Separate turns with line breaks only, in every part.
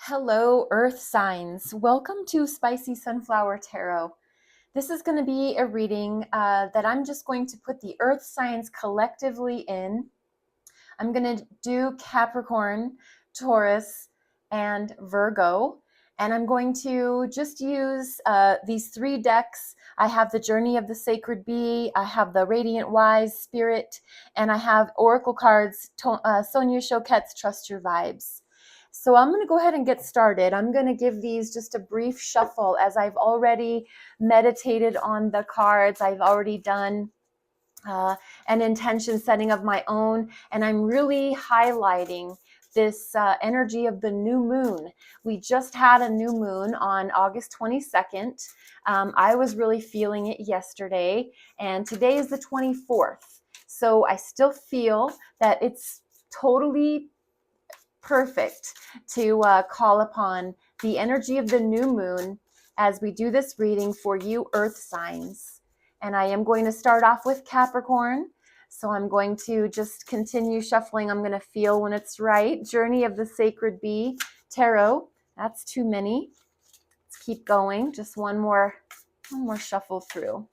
Hello, Earth signs. Welcome to Spicy Sunflower Tarot. This is going to be a reading that I'm just going to put the Earth signs collectively in. I'm going to do Capricorn, Taurus, and Virgo. And I'm going to just use these three decks. I have the Journey of the Sacred Bee, I have the Radiant Wise Spirit, and I have Oracle cards, Sonia Choquette's Trust Your Vibes. So I'm going to go ahead and get started. I'm going to give these just a brief shuffle as I've already meditated on the cards. I've already done an intention setting of my own, and I'm really highlighting this energy of the new moon. We just had a new moon on August 22nd. I was really feeling it yesterday, and today is the 24th. So I still feel that it's totally perfect to call upon the energy of the new moon as we do this reading for you earth signs. And I am going to start off with Capricorn. So I'm going to just continue shuffling. I'm going to feel when it's right. Journey of the Sacred Bee, Tarot. That's too many. Let's keep going. Just one more shuffle through.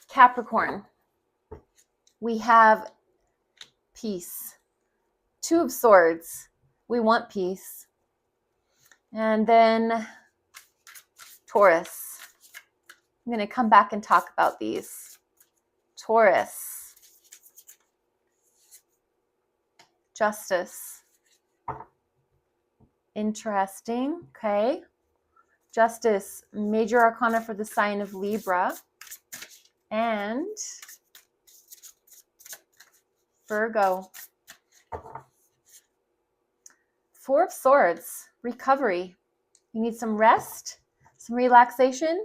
Capricorn. We have peace. Two of Swords, we want peace. And then Taurus. I'm going to come back and talk about these. Taurus. Justice. Interesting. Okay. Justice, major arcana for the sign of Libra. And Virgo. Four of Swords, recovery. You need some rest, some relaxation.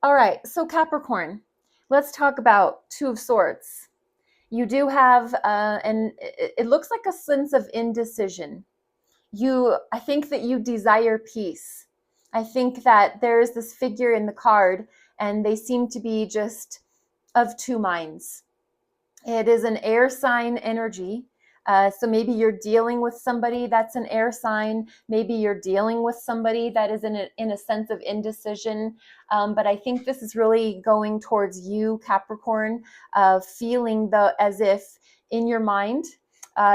All right, so Capricorn, let's talk about Two of Swords. You do have, and it looks like a sense of indecision. I think that you desire peace. I think that there is this figure in the card, and they seem to be just of two minds. It is an air sign energy. So maybe you're dealing with somebody that's an air sign. Maybe you're dealing with somebody that is in a sense of indecision. But I think this is really going towards you, Capricorn, feeling as if in your mind,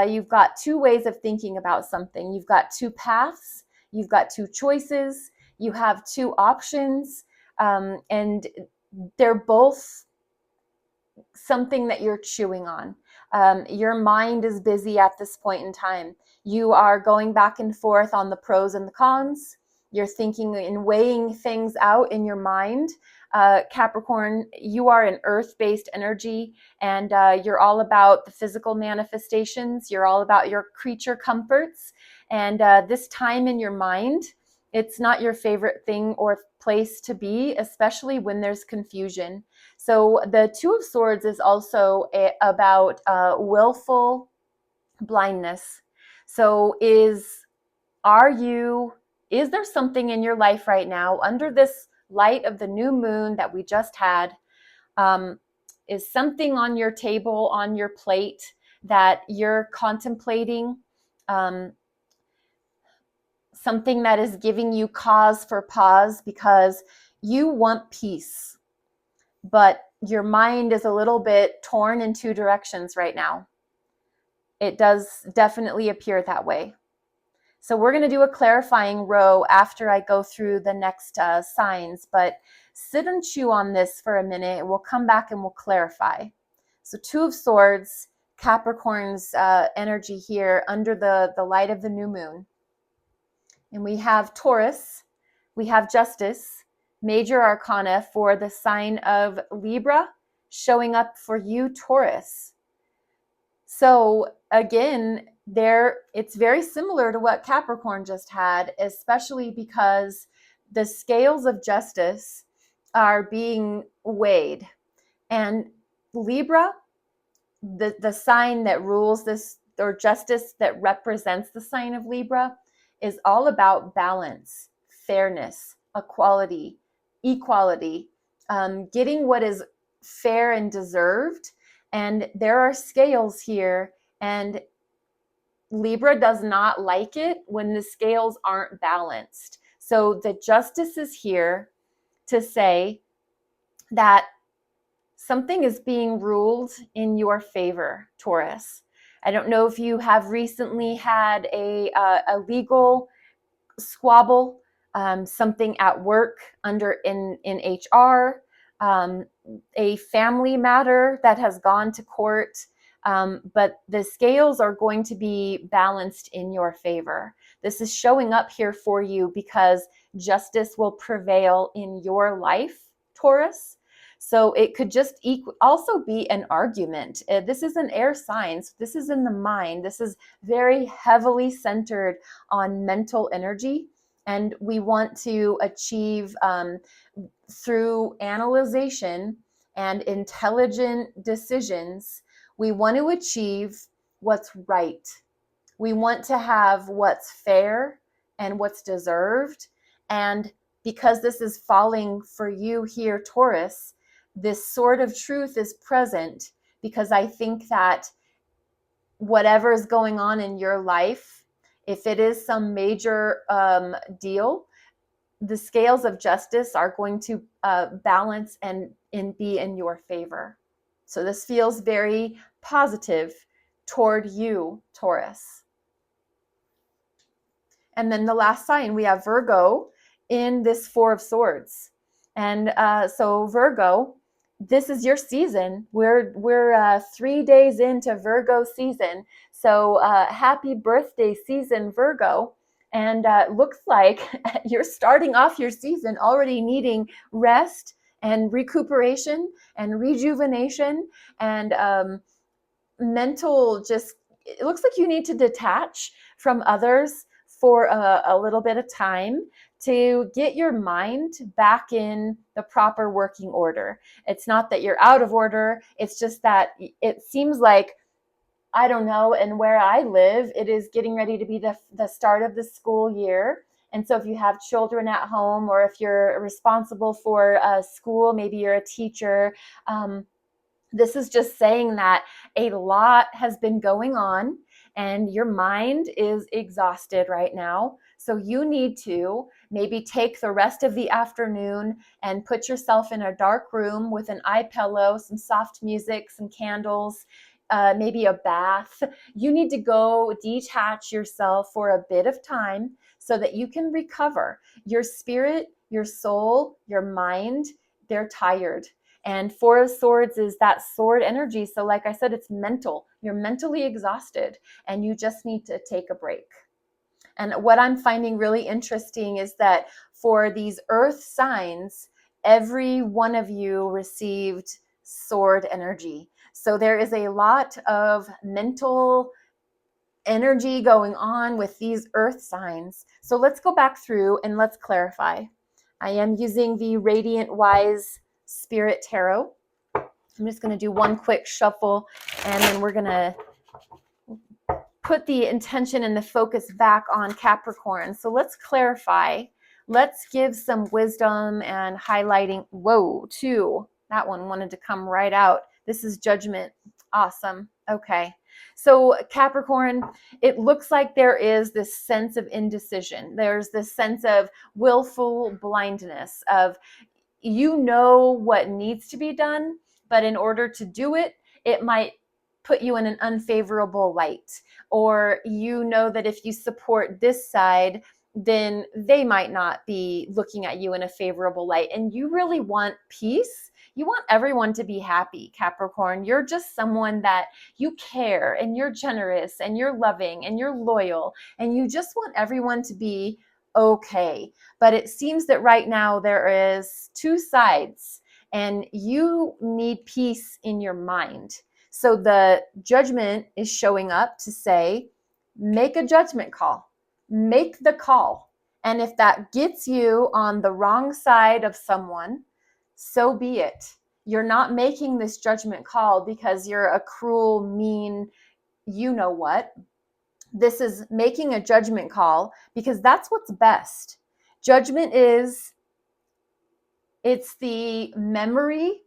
you've got two ways of thinking about something. You've got two paths. You've got two choices. You have two options. And they're both something that you're chewing on. Your mind is busy at this point in time. You are going back and forth on the pros and the cons. You're thinking and weighing things out in your mind. Capricorn, you are an earth-based energy, and you're all about the physical manifestations. You're all about your creature comforts. And this time in your mind, it's not your favorite thing or place to be, especially when there's confusion. So the Two of Swords is also about willful blindness. So is there something in your life right now under this light of the new moon that we just had? Is something on your table, on your plate that you're contemplating? Something that is giving you cause for pause because you want peace, but your mind is a little bit torn in two directions right now. It does definitely appear that way. So we're going to do a clarifying row after I go through the next signs, but sit and chew on this for a minute, and we'll come back and we'll clarify. So Two of Swords, Capricorn's energy here under the light of the new moon. And we have Taurus, we have Justice, major arcana for the sign of Libra, showing up for you, Taurus. So again, it's very similar to what Capricorn just had, especially because the scales of justice are being weighed. And Libra, the sign that rules this, or justice that represents the sign of Libra, is all about balance, fairness, equality, getting what is fair and deserved. And there are scales here, and Libra does not like it when the scales aren't balanced. So the justice is here to say that something is being ruled in your favor, Taurus. I don't know if you have recently had a legal squabble, something at work in HR, a family matter that has gone to court, but the scales are going to be balanced in your favor. This is showing up here for you because justice will prevail in your life, Taurus. So it could just also be an argument. This is an air sign. So this is in the mind. This is very heavily centered on mental energy. And we want to achieve through analyzation and intelligent decisions, we want to achieve what's right. We want to have what's fair and what's deserved. And because this is falling for you here, Taurus, this sword of truth is present because I think that whatever is going on in your life, if it is some major deal, the scales of justice are going to balance and be in your favor. So this feels very positive toward you, Taurus. And then the last sign, we have Virgo in this Four of Swords. And so Virgo, this is your season. We're 3 days into Virgo season. So happy birthday season, Virgo. And looks like you're starting off your season already needing rest and recuperation and rejuvenation and mental it looks like you need to detach from others for a little bit of time to get your mind back in the proper working order. It's not that you're out of order. It's just that it seems like, I don't know, and where I live, it is getting ready to be the start of the school year. And so if you have children at home or if you're responsible for a school, maybe you're a teacher, this is just saying that a lot has been going on and your mind is exhausted right now. So you need to maybe take the rest of the afternoon and put yourself in a dark room with an eye pillow, some soft music, some candles, maybe a bath. You need to go detach yourself for a bit of time so that you can recover. Your spirit, your soul, your mind, they're tired. And Four of Swords is that sword energy. So like I said, it's mental. You're mentally exhausted and you just need to take a break. And what I'm finding really interesting is that for these earth signs, every one of you received sword energy. So there is a lot of mental energy going on with these earth signs. So let's go back through and let's clarify. I am using the Radiant Wise Spirit Tarot. I'm just going to do one quick shuffle and then we're going to put the intention and the focus back on Capricorn. So let's clarify. Let's give some wisdom and highlighting. Whoa, two. That one wanted to come right out. This is Judgment. Awesome. Okay. So Capricorn, it looks like there is this sense of indecision. There's this sense of willful blindness of, you know what needs to be done, but in order to do it, it might put you in an unfavorable light. Or you know that if you support this side, then they might not be looking at you in a favorable light. And you really want peace. You want everyone to be happy, Capricorn. You're just someone that you care and you're generous and you're loving and you're loyal and you just want everyone to be okay. But it seems that right now there is two sides and you need peace in your mind. So the Judgment is showing up to say, make a judgment call, make the call. And if that gets you on the wrong side of someone, so be it. You're not making this judgment call because you're a cruel, mean, you know what. This is making a judgment call because that's what's best. Judgment it's the memory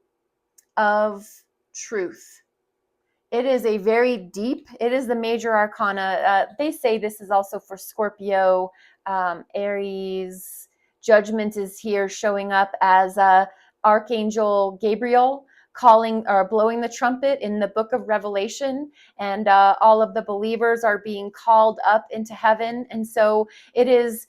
of truth. It is a very deep, it is the major arcana. They say this is also for Scorpio, Aries. Judgment is here showing up as Archangel Gabriel calling or blowing the trumpet in the book of Revelation, and all of the believers are being called up into heaven. And so it is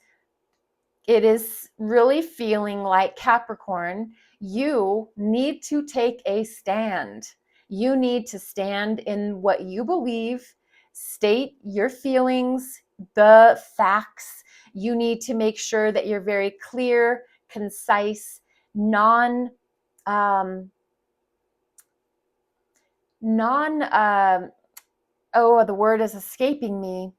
really feeling like, Capricorn, you need to take a stand. You need to stand in what you believe, state your feelings, the facts. You need to make sure that you're very clear, concise, non the word is escaping me.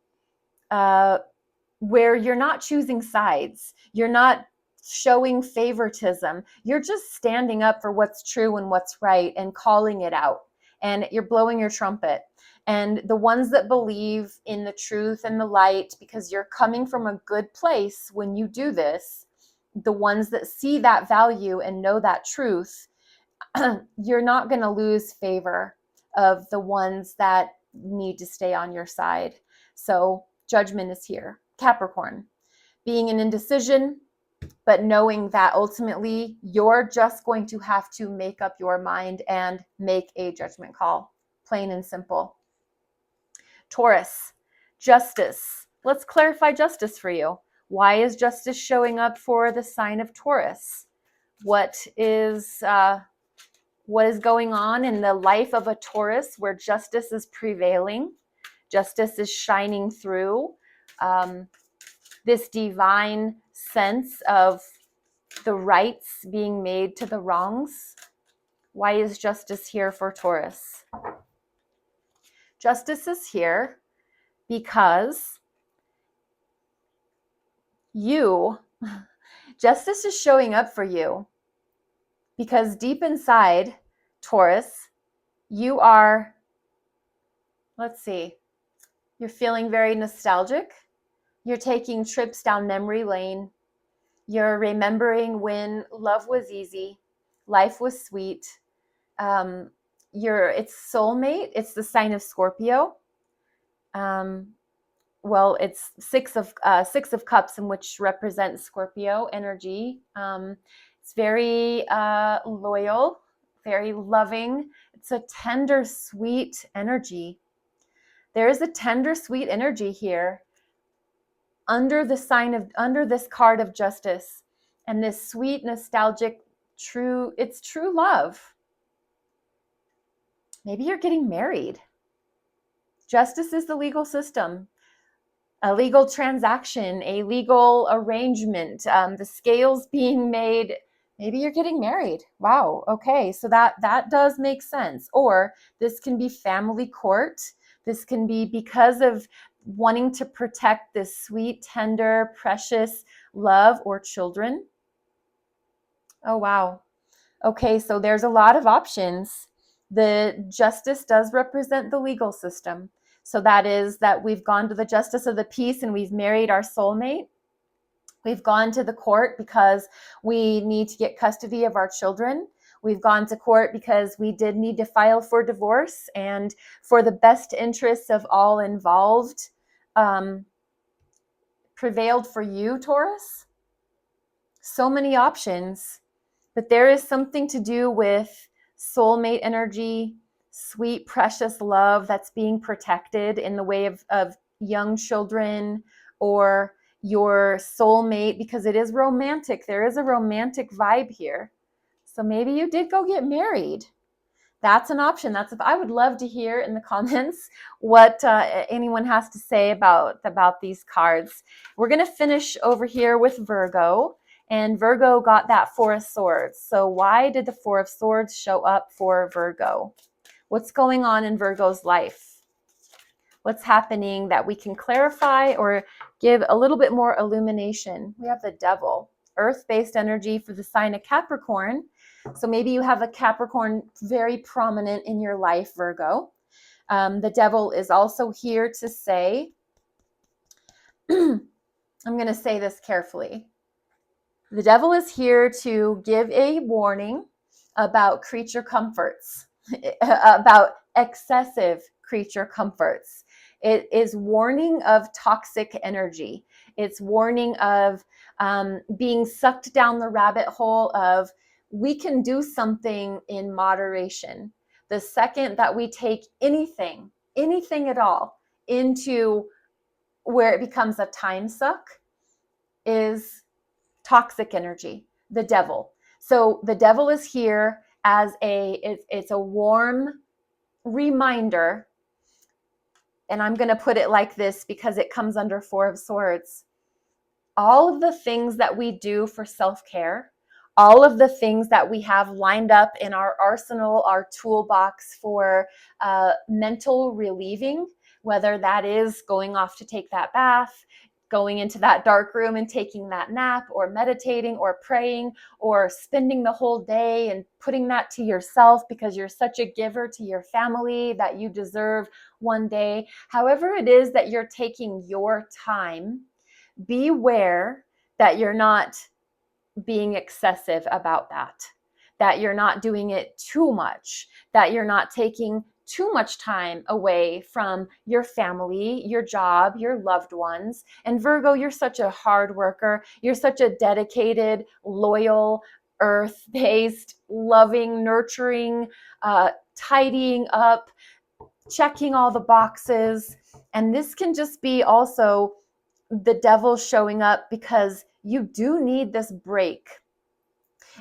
Where you're not choosing sides, you're not showing favoritism, you're just standing up for what's true and what's right and calling it out, and you're blowing your trumpet. And the ones that believe in the truth and the light, because you're coming from a good place when you do this, the ones that see that value and know that truth, you're not going to lose favor of the ones that need to stay on your side. So judgment is here. Capricorn, being an indecision, but knowing that ultimately you're just going to have to make up your mind and make a judgment call, plain and simple. Taurus, justice. Let's clarify justice for you. Why is justice showing up for the sign of Taurus? What is going on in the life of a Taurus where justice is prevailing? Justice is shining through. This divine sense of the rights being made to the wrongs. Why is justice here for Taurus? Justice is here because justice is showing up for you because deep inside, Taurus, you are, you're feeling very nostalgic. You're taking trips down memory lane. You're remembering when love was easy, life was sweet. It's soulmate. It's the sign of Scorpio. It's six of cups, in which represents Scorpio energy. It's very loyal, very loving. It's a tender, sweet energy. There is a tender, sweet energy here under this card of justice, and this sweet, nostalgic, true love. Maybe you're getting married. Justice is the legal system, a legal transaction, a legal arrangement, the scales being made. Maybe you're getting married. Wow. Okay. So that does make sense. Or this can be family court. This can be because of wanting to protect this sweet, tender, precious love or children. Oh, wow. Okay. So there's a lot of options. The justice does represent the legal system. So that is that we've gone to the justice of the peace and we've married our soulmate. We've gone to the court because we need to get custody of our children. We've gone to court because we did need to file for divorce, and for the best interests of all involved, prevailed for you, Taurus. So many options, but there is something to do with soulmate energy, sweet, precious love that's being protected in the way of young children or your soulmate, because it is romantic. There is a romantic vibe here. So maybe you did go get married. That's an option. I would love to hear in the comments what anyone has to say about these cards. We're going to finish over here with Virgo, and Virgo got that Four of Swords. So why did the Four of Swords show up for Virgo? What's going on in Virgo's life? What's happening that we can clarify or give a little bit more illumination? We have the Devil, earth-based energy for the sign of Capricorn. So maybe you have a Capricorn very prominent in your life, Virgo. The Devil is also here to say, I'm going to say this carefully. The Devil is here to give a warning about creature comforts, about excessive creature comforts. It is warning of toxic energy. It's warning of being sucked down the rabbit hole of we can do something in moderation. The second that we take anything at all into where it becomes a time suck is toxic energy, the devil. So the devil is here as it's a warm reminder, and I'm going to put it like this because it comes under Four of Swords. All of the things that we do for self-care, all of the things that we have lined up in our arsenal, our toolbox for mental relieving, whether that is going off to take that bath, going into that dark room and taking that nap, or meditating, or praying, or spending the whole day and putting that to yourself because you're such a giver to your family that you deserve one day. However it is that you're taking your time, beware that you're not being excessive about that you're not doing it too much, that you're not taking too much time away from your family, your job, your loved ones. And Virgo, you're such a hard worker. You're such a dedicated, loyal, earth-based, loving, nurturing, tidying up, checking all the boxes. And this can just be also the devil showing up because you do need this break.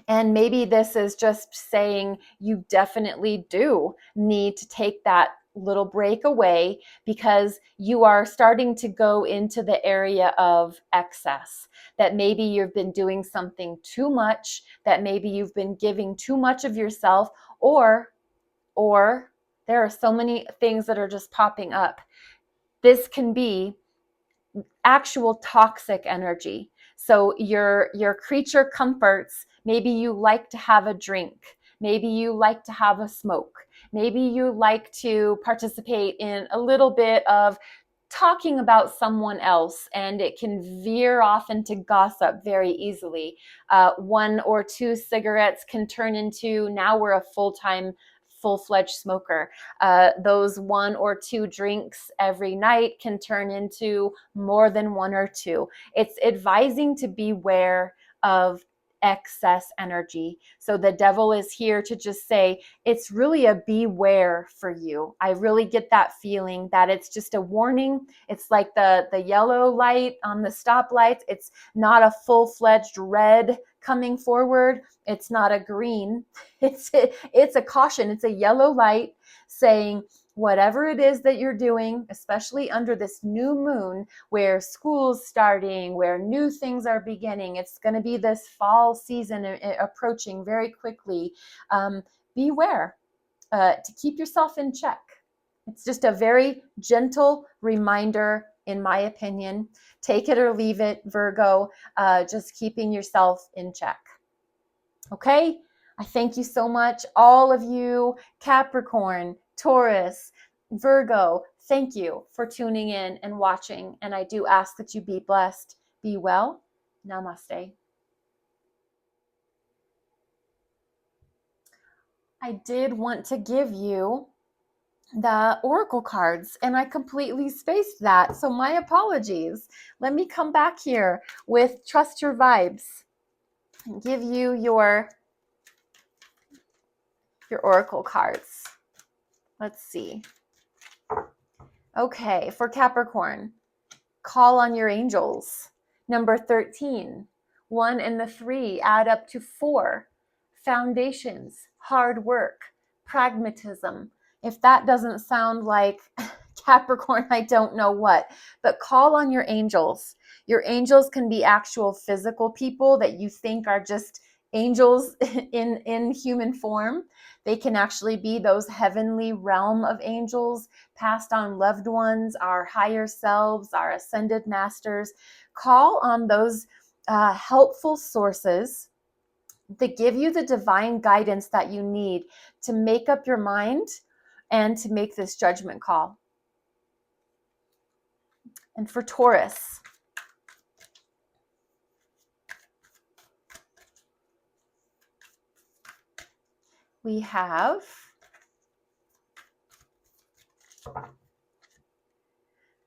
And maybe this is just saying you definitely do need to take that little break away because you are starting to go into the area of excess, that maybe you've been doing something too much, that maybe you've been giving too much of yourself, or there are so many things that are just popping up. This can be actual toxic energy. So your creature comforts, maybe you like to have a drink, maybe you like to have a smoke, maybe you like to participate in a little bit of talking about someone else, and it can veer off into gossip very easily. One or two cigarettes can turn into, now we're a full-fledged smoker. Those one or two drinks every night can turn into more than one or two. It's advising to beware of excess energy. So the devil is here to just say, it's really a beware for you. I really get that feeling that it's just a warning. It's like the yellow light on the stoplights. It's not a full-fledged red coming forward. It's not a green. It's a caution. It's a yellow light saying, whatever it is that you're doing, especially under this new moon where school's starting, where new things are beginning, it's going to be this fall season approaching very quickly. Beware to keep yourself in check. It's just a very gentle reminder, in my opinion. Take it or leave it, Virgo, just keeping yourself in check. Okay? I thank you so much, all of you, Capricorn, Taurus, Virgo. Thank you for tuning in and watching. And I do ask that you be blessed, be well. Namaste. I did want to give you the oracle cards, and I completely spaced that. So my apologies. Let me come back here with Trust Your Vibes and give you your oracle cards. Let's see. Okay, for Capricorn, call on your angels. Number 13, 1 and the 3 add up to 4. Foundations, hard work, pragmatism. If that doesn't sound like Capricorn, I don't know what. But call on your angels. Your angels can be actual physical people that you think are just angels in human form. They can actually be those heavenly realm of angels, passed on loved ones, our higher selves, our ascended masters. Call on those helpful sources that give you the divine guidance that you need to make up your mind and to make this judgment call. And for Taurus, we have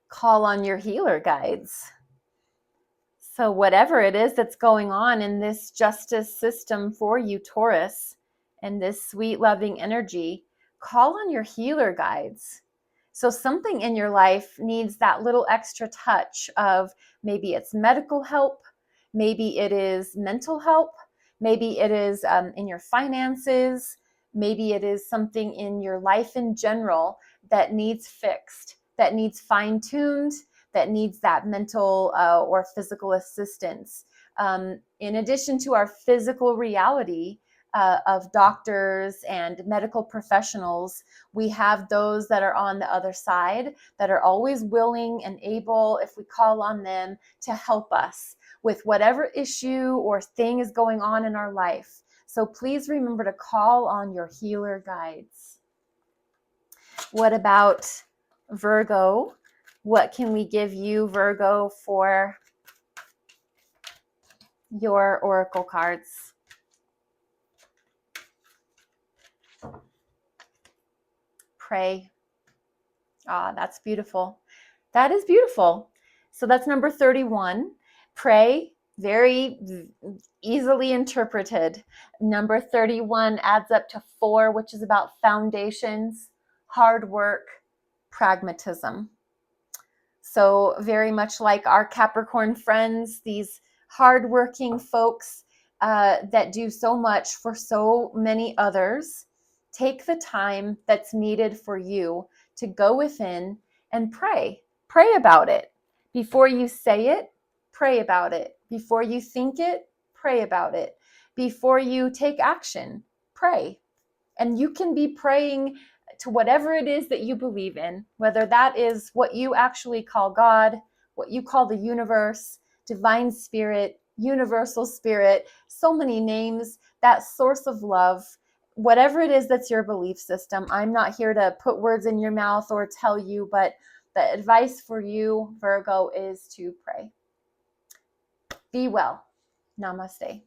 Call on your healer guides. So whatever it is that's going on in this justice system for you, Taurus, and this sweet, loving energy, call on your healer guides. So something in your life needs that little extra touch of, maybe it's medical help, maybe it is mental help, maybe it is in your finances, maybe it is something in your life in general that needs fixed, that needs fine-tuned, that needs that mental or physical assistance. In addition to our physical reality of doctors and medical professionals, we have those that are on the other side that are always willing and able, if we call on them, to help us with whatever issue or thing is going on in our life. So please remember to call on your healer guides. What about Virgo? What can we give you, Virgo, for your oracle cards? Pray. Ah, that's beautiful. That is beautiful. So that's number 31. Pray, very easily interpreted. Number 31 adds up to 4, which is about foundations, hard work, pragmatism. So very much like our Capricorn friends, these hardworking folks that do so much for so many others, take the time that's needed for you to go within and pray. Pray about it. Before you say it, pray about it. Before you think it, pray about it. Before you take action, pray. And you can be praying to whatever it is that you believe in, whether that is what you actually call God, what you call the universe, divine spirit, universal spirit, so many names, that source of love, whatever it is that's your belief system. I'm not here to put words in your mouth or tell you, but the advice for you, Virgo, is to pray. Be well. Namaste.